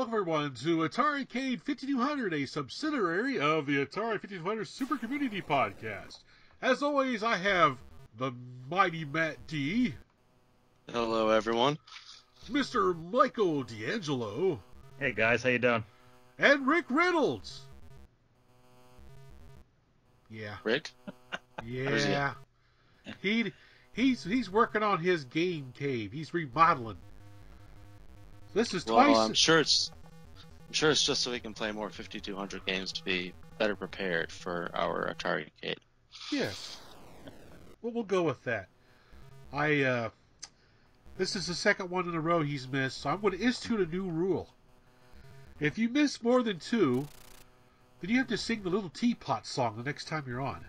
Welcome everyone to AtariCade 5200, a subsidiary of the Atari 5200 Super Community Podcast. As always, I have the mighty Matt D. Hello, everyone. Mr. Michael D'Angelo. Hey guys, how you doing? And Rick Reynolds. Yeah. Rick? Yeah. He's working on his game cave. He's remodeling. This is twice. Well, I'm sure it's just so we can play more 5200 games to be better prepared for our AtariCade. Yes. Well, we'll go with that. This is the second one in a row he's missed, so I'm going to institute a new rule. If you miss more than two, then you have to sing the Little Teapot song the next time you're on.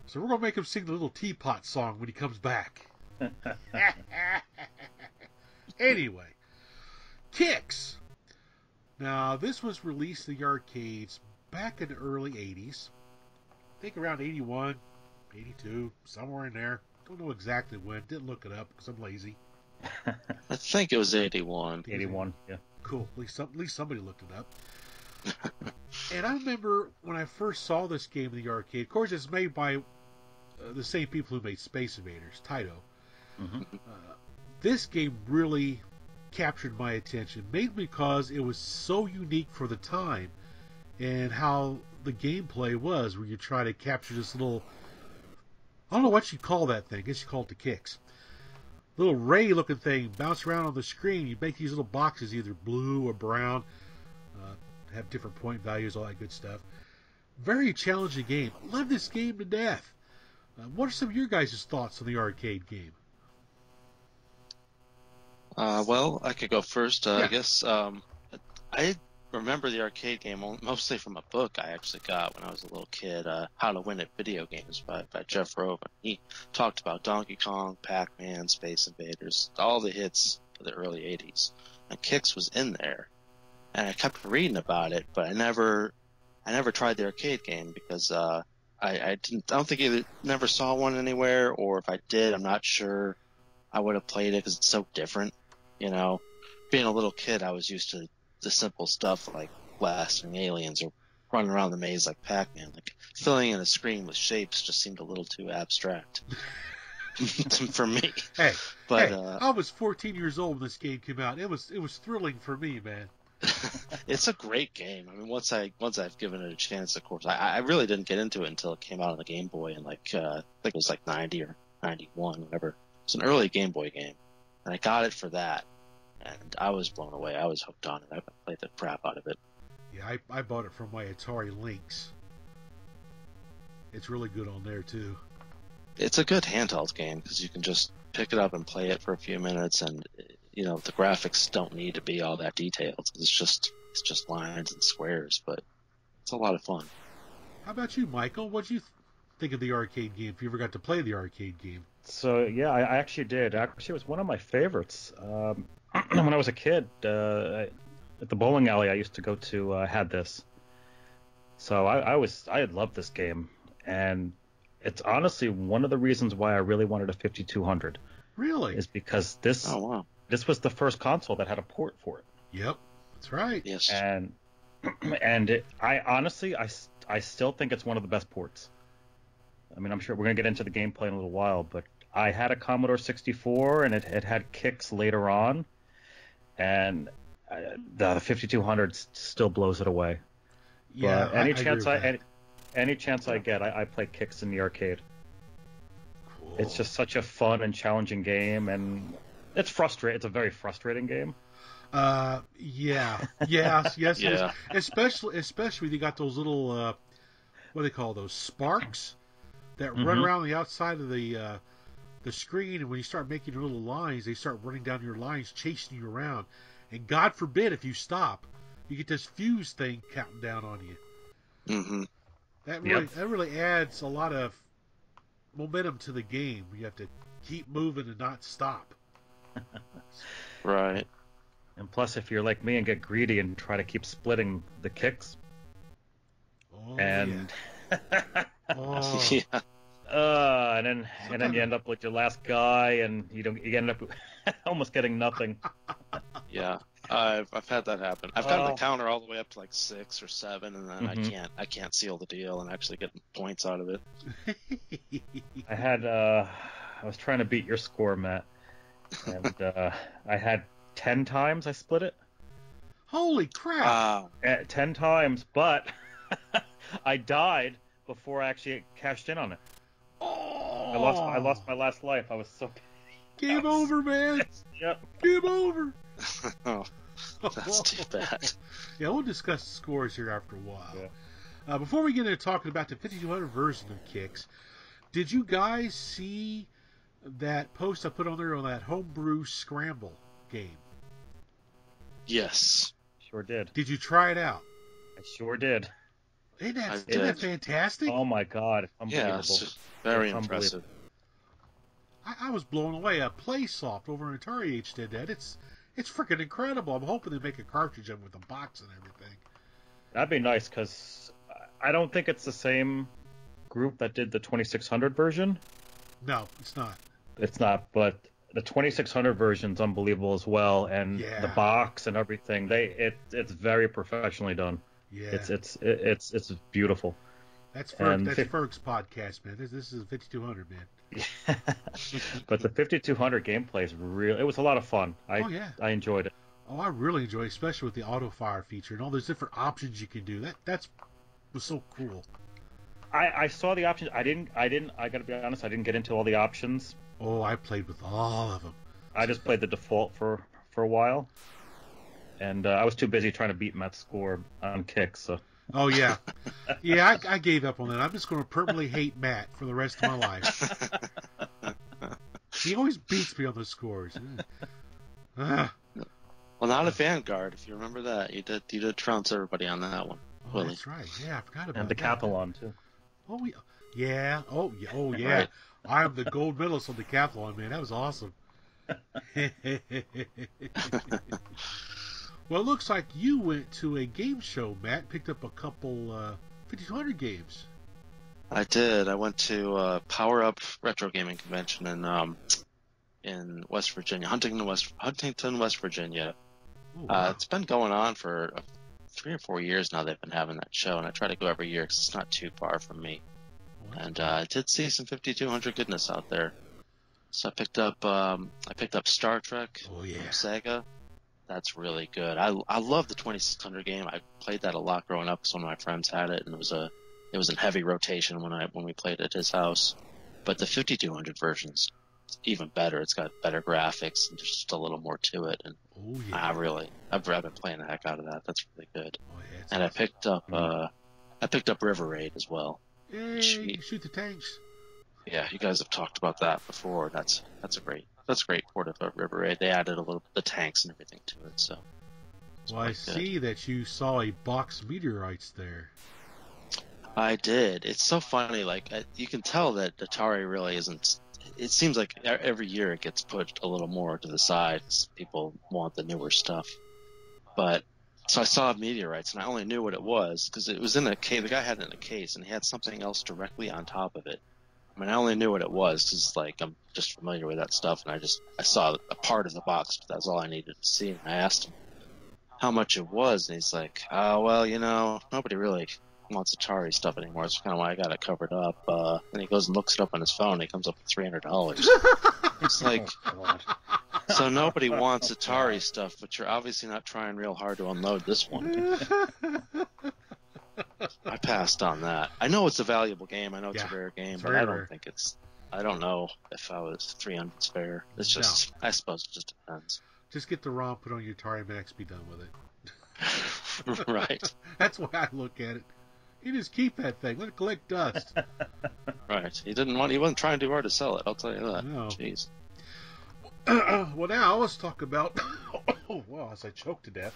So we're going to make him sing the Little Teapot song when he comes back. Anyway, Kicks. Now, this was released in the arcades back in the early 80s. I think around 81, 82, somewhere in there. Don't know exactly when. Didn't look it up because I'm lazy. I think it was 81. 81, yeah. Cool. At least somebody looked it up. And I remember when I first saw this game in the arcade. Of course, it's made by the same people who made Space Invaders, Taito. Mm-hmm. This game really captured my attention, mainly because it was so unique for the time and how the gameplay was, where you try to capture this little, I don't know what you call that thing. I guess you call it the Kicks. Little ray-looking thing bounce around on the screen. You make these little boxes, either blue or brown, have different point values, all that good stuff. Very challenging game. Love this game to death. What are some of your guys' thoughts on the arcade game? Well, I could go first. Yeah. I guess I remember the arcade game mostly from a book I actually got when I was a little kid, How to Win at Video Games by Jeff Roven. He talked about Donkey Kong, Pac-Man, Space Invaders, all the hits of the early 80s. And Kicks was in there. And I kept reading about it, but I never tried the arcade game because I don't think either never saw one anywhere, or if I did, I'm not sure I would have played it because it's so different. You know, being a little kid, I was used to the simple stuff like blasting aliens or running around the maze like Pac-Man. Like filling in a screen with shapes just seemed a little too abstract for me. Hey, but I was 14 years old when this game came out. It was thrilling for me, man. It's a great game. I mean, once I've given it a chance, of course, I really didn't get into it until it came out on the Game Boy in I think it was like 90 or 91, whatever. It's an early Game Boy game, and I got it for that, and I was blown away. I was hooked on it. I played the crap out of it. Yeah, I bought it from my Atari Lynx. It's really good on there too. It's a good handheld game because you can just pick it up and play it for a few minutes, and you know the graphics don't need to be all that detailed. It's just lines and squares, but it's a lot of fun. How about you, Michael? What'd you think of the arcade game? If you ever got to play the arcade game? So yeah, I actually did. Actually, it was one of my favorites. When I was a kid, at the bowling alley I used to go to had this. So I had loved this game, and it's honestly one of the reasons why I really wanted a 5200. Really? Is because this was the first console that had a port for it. Yep, that's right. Yes. And I still think it's one of the best ports. I mean, I'm sure we're going to get into the gameplay in a little while, but I had a Commodore 64, and it had Kicks later on, and the 5200 still blows it away. Yeah, but any chance I get, I play Kicks in the arcade. Cool. It's just such a fun and challenging game, and it's frustrating. It's a very frustrating game. Yes. Yeah. Especially when you got those little, what do they call those, sparks that run around the outside of the screen, and when you start making your little lines, they start running down your lines, chasing you around. And God forbid if you stop, you get this fuse thing counting down on you. Mm-hmm. That really adds a lot of momentum to the game. You have to keep moving and not stop. Right. And plus, if you're like me and get greedy and try to keep splitting the Kicks, Yeah. and then you end up with your last guy, and you end up almost getting nothing. Yeah. I've had that happen. I've gotten the counter all the way up to like 6 or 7, and then I can't seal the deal and actually get points out of it. I was trying to beat your score, Matt, and I had 10 times I split it. Holy crap! 10 times, but I died before I actually cashed in on it. Oh! I lost my last life. I was so. Game over, man. Yep. Game over. Oh, that's too bad. Yeah, we'll discuss the scores here after a while. Yeah. Before we get into talking about the 5200 version of Kicks, did you guys see that post I put on there on that homebrew Scramble game? Yes. Sure did. Did you try it out? I sure did. Isn't that fantastic? Oh my God, it's unbelievable. Yeah, it's very impressive. I was blown away. PlaySoft over on AtariCade did that. It's freaking incredible. I'm hoping they make a cartridge of it with a box and everything. That'd be nice, because I don't think it's the same group that did the 2600 version. No, it's not. It's not, but the 2600 version's unbelievable as well, and the box and everything. It's very professionally done. Yeah, it's beautiful. That's Ferg's podcast, man. This is 5200, man. But the 5200 gameplay is real. It was a lot of fun. I enjoyed it. Oh, I really enjoyed it, especially with the auto fire feature and all those different options you can do. That was so cool. I saw the options. I gotta be honest, I didn't get into all the options. Oh, I played with all of them. I just played the default for a while, and I was too busy trying to beat Matt's score on Kicks. So. Oh yeah, yeah. I gave up on that. I'm just going to permanently hate Matt for the rest of my life. He always beats me on the scores. Well, not a Vanguard, if you remember that. You did trounce everybody on that one. Oh, really. That's right. Yeah, I forgot about that. And the Decathlon too. Oh yeah. Oh yeah. Right. I am the gold medalist on the Decathlon, man. That was awesome. Well, it looks like you went to a game show, Matt. Picked up a couple 5200 games. I did. I went to Power Up Retro Gaming Convention in West Virginia, Huntington, West Virginia. Oh, wow. It's been going on for 3 or 4 years now. They've been having that show, and I try to go every year because it's not too far from me. And I did see some 5200 goodness out there. So I picked up Star Trek from Sega. That's really good. I love the 2600 game. I played that a lot growing up because one of my friends had it, and it was in heavy rotation when we played at his house. But the 5200 version's even better. It's got better graphics and there's just a little more to it. And I've been playing the heck out of that. That's really good. Oh, yeah, and awesome. I picked up River Raid as well. Yay, shoot the tanks. Yeah, you guys have talked about that before. That's a great port of River Raid. They added a little the tanks and everything to it. So. Well, I see that you saw a box of meteorites there. I did. It's so funny. Like you can tell that Atari really isn't. It seems like every year it gets put a little more to the side. People want the newer stuff. But so I saw meteorites, and I only knew what it was because it was in a case. The guy had it in a case, and he had something else directly on top of it. I mean, I only knew what it was because, like, I'm just familiar with that stuff, and I saw a part of the box, but that's all I needed to see. And I asked him how much it was, and he's like, "Oh, well, nobody really wants Atari stuff anymore. It's kind of why I got it covered up." And he goes and looks it up on his phone. And he comes up with $300. It's like, so nobody wants Atari stuff, but you're obviously not trying real hard to unload this one. I passed on that. I know it's a valuable game. I know it's a rare game, but I don't think it's. I don't know if I was 300 fair. It's just. I suppose it just depends. Just get the ROM, put on your Atari Max, be done with it. Right. That's why I look at it. You just keep that thing. Let it collect dust. Right. He wasn't trying too hard to sell it. I'll tell you that. No. Jeez. Well, now let's talk about. Oh, wow! As I choke to death.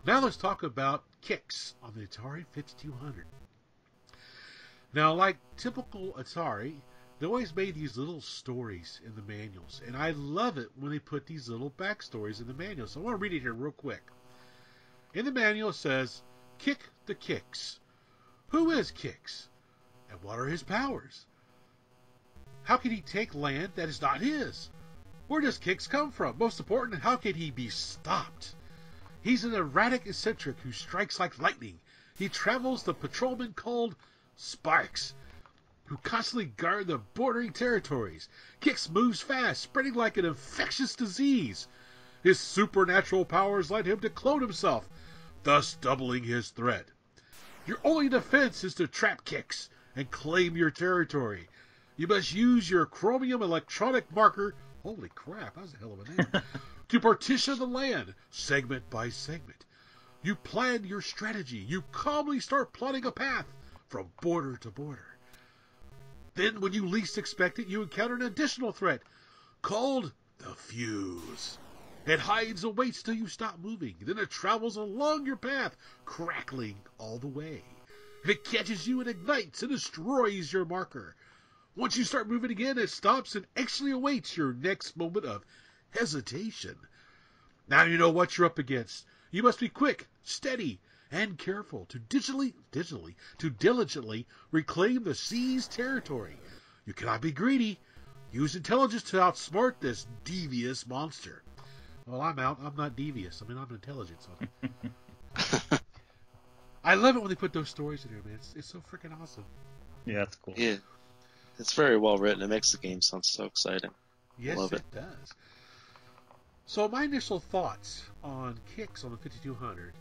Now let's talk about Kicks on the Atari 5200. Now, like typical Atari, they always made these little stories in the manuals, and I love it when they put these little backstories in the manual. So I want to read it here real quick. In the manual it says, "Kick the Kicks. Who is Kicks? And what are his powers? How can he take land that is not his? Where does Kix come from? Most important, how can he be stopped? He's an erratic eccentric who strikes like lightning. He travels the patrolmen called Sparks, who constantly guard the bordering territories. Kix moves fast, spreading like an infectious disease. His supernatural powers let him to clone himself, thus doubling his threat. Your only defense is to trap Kix and claim your territory. You must use your chromium electronic marker, holy crap, that's a hell of a name, to partition the land, segment by segment. You plan your strategy. You calmly start plotting a path from border to border. Then, when you least expect it, you encounter an additional threat called the Fuse. It hides and waits till you stop moving. Then it travels along your path, crackling all the way. If it catches you, it ignites and destroys your marker. Once you start moving again, it stops and actually awaits your next moment of hesitation. Now you know what you're up against. You must be quick, steady, and careful to diligently reclaim the sea's territory. You cannot be greedy. Use intelligence to outsmart this devious monster. Well, I'm out. I'm not devious. I mean, I'm intelligent. So. I love it when they put those stories in there, man. It's so freaking awesome. Yeah, that's cool. Yeah, it's very well written. It makes the game sound so exciting. Yes, Love it does. So my initial thoughts on Kix on the 5200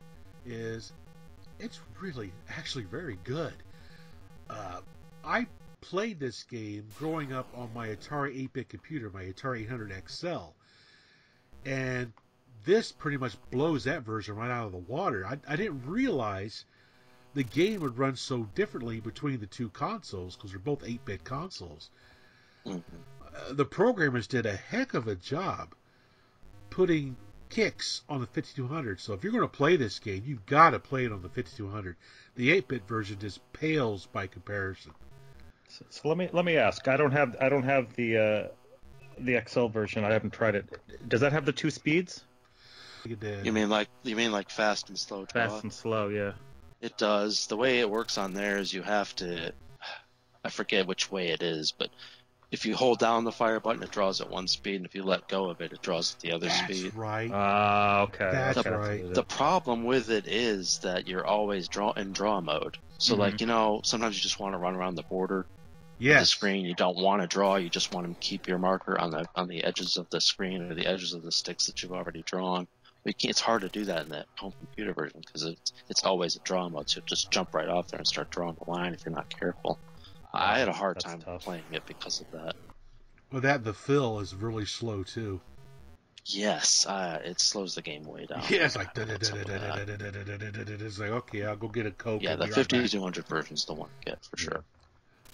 is it's really, actually very good. I played this game growing up on my Atari 8-bit computer, my Atari 800 XL. And this pretty much blows that version right out of the water. I didn't realize the game would run so differently between the two consoles because they're both 8-bit consoles. Mm-hmm. The programmers did a heck of a job putting Kix on the 5200. So if you're going to play this game, you've got to play it on the 5200. The 8-bit version just pales by comparison. So let me ask. I don't have the XL version. I haven't tried it. Does that have the 2 speeds? You mean like fast and slow draw? Fast and slow, yeah. It does. The way it works on there is you have to, I forget which way it is, but if you hold down the fire button, it draws at one speed, and if you let go of it, it draws at the other speed. That's right. Okay. That's right. The problem with it is that you're always in draw mode. So, like, sometimes you just want to run around the border. Yes. The screen, you don't want to draw, you just want to keep your marker on the edges of the screen or the edges of the sticks that you've already drawn. It's hard to do that in the home computer version because it's always a draw mode, so just jump right off there and start drawing the line if you're not careful. I had a hard time playing it because of that. Well, the fill is really slow too. Yes, it slows the game way down. Yeah, it's like it's like, okay, I'll go get a Coke. Yeah, the 5200 version is the one to get for sure.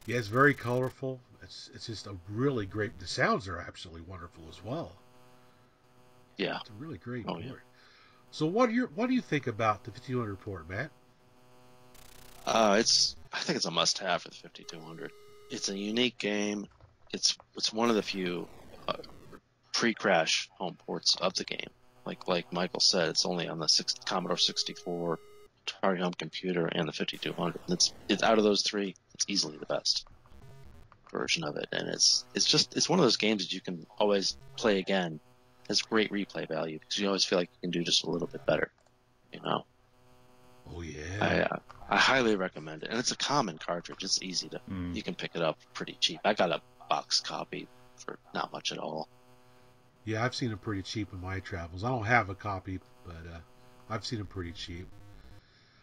Yeah, it's very colorful. It's just a really great. The sounds are absolutely wonderful as well. Yeah, it's a really great port. Yeah. So what do you think about the 5200 port, Matt? I think it's a must-have for the 5200. It's a unique game. It's one of the few pre-crash home ports of the game. Like Michael said, it's only on the Commodore 64, Atari home computer, and the 5200. It's out of those three, it's easily the best version of it, and it's one of those games that you can always play again. It has great replay value because you always feel like you can do just a little bit better, Oh yeah. I highly recommend it, and it's a common cartridge. It's easy to you can pick it up pretty cheap. I got a box copy for not much at all. Yeah, I've seen them pretty cheap in my travels. I don't have a copy, but I've seen them pretty cheap.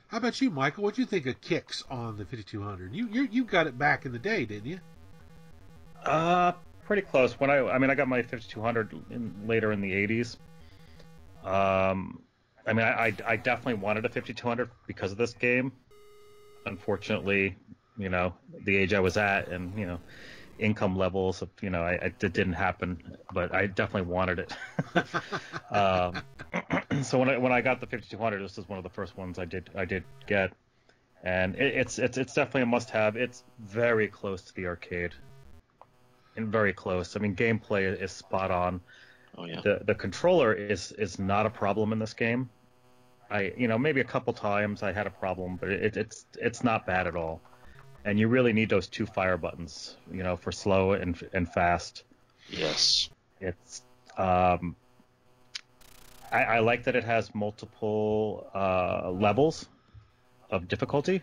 How about you, Michael? What'd you think of Kix on the 5200? You got it back in the day, didn't you? Pretty close. When I got my 5200 later in the 80s. I definitely wanted a 5200 because of this game. Unfortunately, the age I was at and, income levels, it didn't happen, but I definitely wanted it. So when I got the 5200, this is one of the first ones I did get, and it's definitely a must-have. It's very close to the arcade, and very close. I mean, gameplay is spot on. Oh yeah. The controller is not a problem in this game. Maybe a couple times I had a problem, but it's not bad at all. And you really need those 2 fire buttons, for slow and fast. Yes. Um, I like that it has multiple levels of difficulty.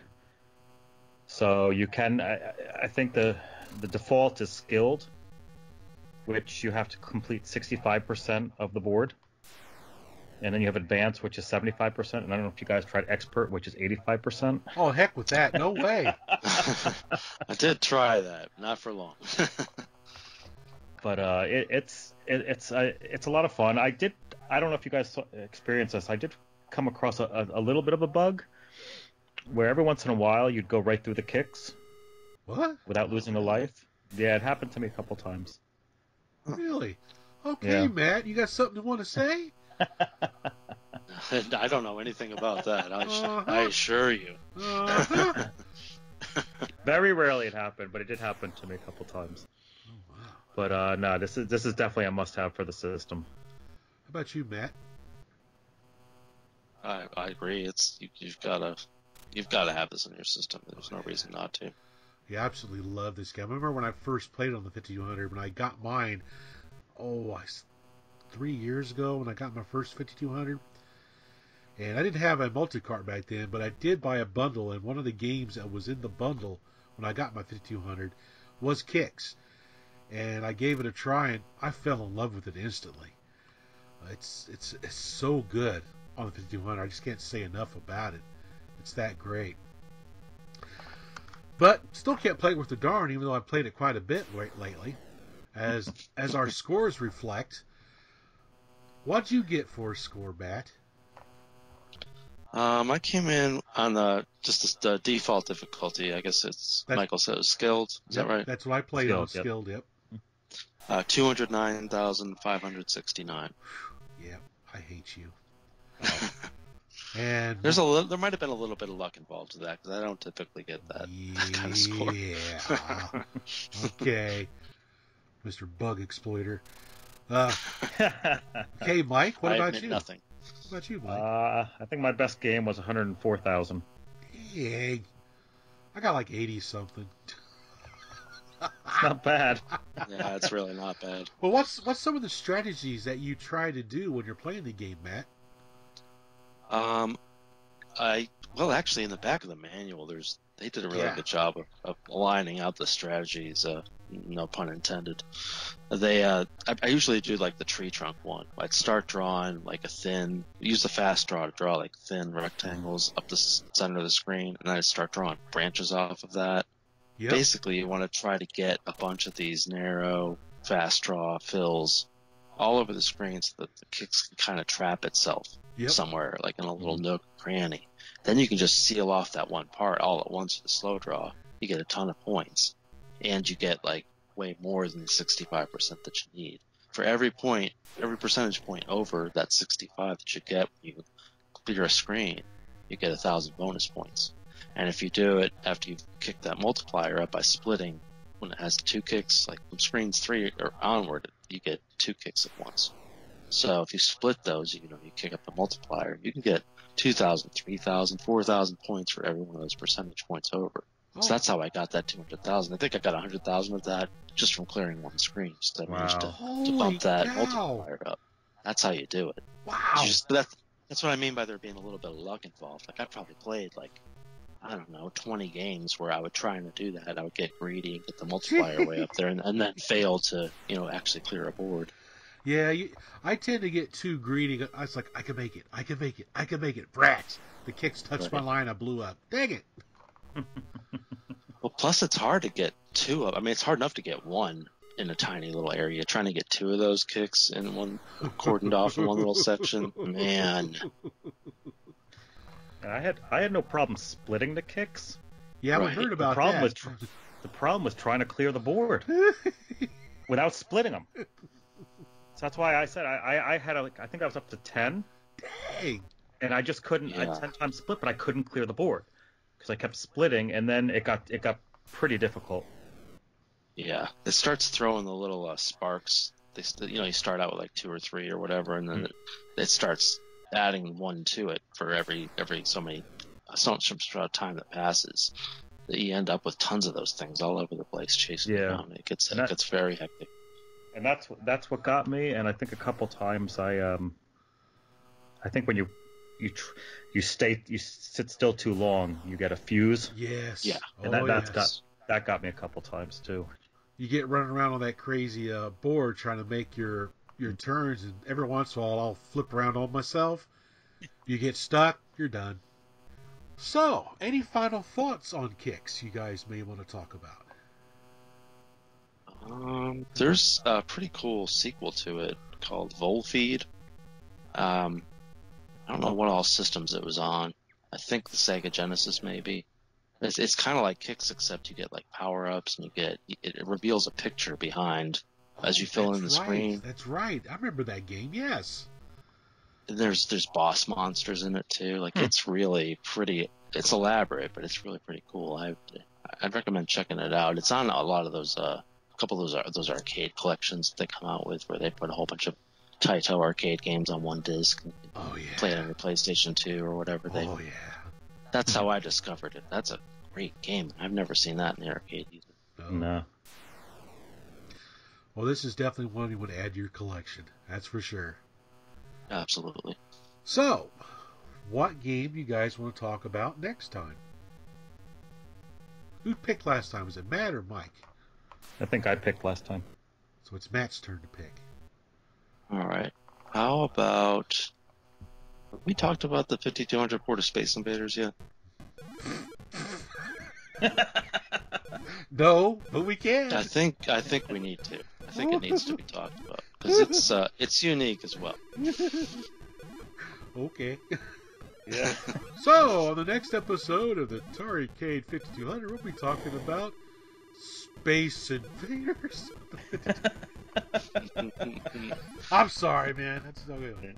So you can, I think the default is skilled, which you have to complete 65% of the board. And then you have advanced, which is 75%. And I don't know if you guys tried expert, which is 85%. Oh, heck with that. No way. I did try that, not for long. But it's a lot of fun. I don't know if you guys experienced this. I did come across a little bit of a bug where every once in a while you'd go right through the kicks. What? Without losing a life. Yeah, it happened to me a couple times. Really? Okay, yeah. Matt, you got something you want to say? I don't know anything about that. I assure you. Very rarely it happened, but it did happen to me a couple times. Oh, wow. But no, this is definitely a must-have for the system. How about you, Matt? I agree. You've got to have this in your system. There's no reason not to. Yeah, I absolutely love this game. I remember when I first played on the 5200, when I got mine, 3 years ago when I got my first 5200. And I didn't have a multi-cart back then, but I did buy a bundle, and one of the games that was in the bundle when I got my 5200 was Kicks. And I gave it a try, and I fell in love with it instantly. It's so good on the 5200. I just can't say enough about it. It's that great. But still can't play it with the darn, even though I've played it quite a bit lately. As our scores reflect, what'd you get for a score, Matt? I came in on just the default difficulty. I guess Michael said it was skilled. Is that right? That's what I played on. Skilled, yep. 209,569. Yeah, I hate you. And there might have been a little bit of luck involved with that, because I don't typically get that kind of score. Yeah. Okay, Mr. Bug Exploiter. Okay, Mike, what about you? Nothing. What about you, Mike? I think my best game was 104,000. Yeah, I got like 80 something. It's not bad. Yeah, it's really not bad. Well, what's some of the strategies that you try to do when you're playing the game, Matt? Actually, in the back of the manual, they did a really good job of aligning out the strategies. No pun intended. I usually do like the tree trunk one. I'd start drawing like use the fast draw to draw like thin rectangles up the center of the screen, and then I'd start drawing branches off of that. Yep. Basically, you want to try to get a bunch of these narrow fast draw fills all over the screen so that the kicks can kind of trap itself somewhere, like in a little nook cranny. Then you can just seal off that one part all at once with a slow draw. You get a ton of points, and you get like way more than the 65% that you need. For every percentage point over that 65 that you get when you clear a screen, you get 1,000 bonus points. And if you do it after you've kicked that multiplier up by splitting, when it has 2 kicks, like from screens 3 or onward, you get 2 kicks at once. So if you split those, you kick up the multiplier, you can get 2,000, 3,000, 4,000 points for every one of those percentage points over. So that's how I got that 200,000. I think I got 100,000 of that just from clearing one screen. Just I managed to bump that multiplier up. That's how you do it. Wow. That's what I mean by there being a little bit of luck involved. Like I probably played 20 games where I would try to do that. I would get greedy and get the multiplier way up there, and then fail to actually clear a board. Yeah, I tend to get too greedy. I was like, I can make it. Brats. The kicks touched my line. I blew up. Dang it. Well, plus it's hard to get 2 of. I mean, it's hard enough to get 1 in a tiny little area. Trying to get 2 of those kicks in one cordoned off in one little section, man. And I had no problem splitting the kicks. Yeah, I heard about that. The problem was trying to clear the board without splitting them. So that's why I said I had I think I was up to 10. Dang. And I just couldn't. Yeah. I had 10 times split, but I couldn't clear the board because I kept splitting, and then it got pretty difficult. Yeah, it starts throwing the little sparks. You start out with like 2 or 3 or whatever, and then it starts adding 1 to it for every so much time that passes. You end up with tons of those things all over the place chasing you down. It gets very hectic. And that's what got me. And I think a couple times I think when you sit still too long, you get a fuse. Yes. Yeah. And that got me a couple times too. You get running around on that crazy board trying to make your turns, and every once in a while I'll flip around on myself. You get stuck, you're done. So, any final thoughts on Kicks you guys may want to talk about? There's a pretty cool sequel to it called Volfeed. I don't know what all systems it was on. I think the Sega Genesis maybe. It's kind of like Kicks, except you get like power-ups, and it reveals a picture behind as you fill in the screen. That's right. I remember that game. Yes. And there's boss monsters in it too. Like it's really pretty. It's elaborate, but it's really pretty cool. I'd recommend checking it out. It's on a lot of those a couple of those arcade collections that they come out with, where they put a whole bunch of Taito arcade games on one disc. And play it on your PlayStation 2 or whatever. That's how I discovered it. That's a great game. I've never seen that in the arcade either. No. Well, this is definitely one you would add to your collection. That's for sure. Absolutely. So, what game do you guys want to talk about next time? Who picked last time? Was it Matt or Mike? I think I picked last time. So it's Matt's turn to pick. All right. How about... We talked about the 5200 port of Space Invaders yet? No, but we can. I think we need to. I think it needs to be talked about because it's unique as well. Okay. Yeah. So on the next episode of the AtariCade 5200, we'll be talking about Space Invaders. I'm sorry, man. That's not good.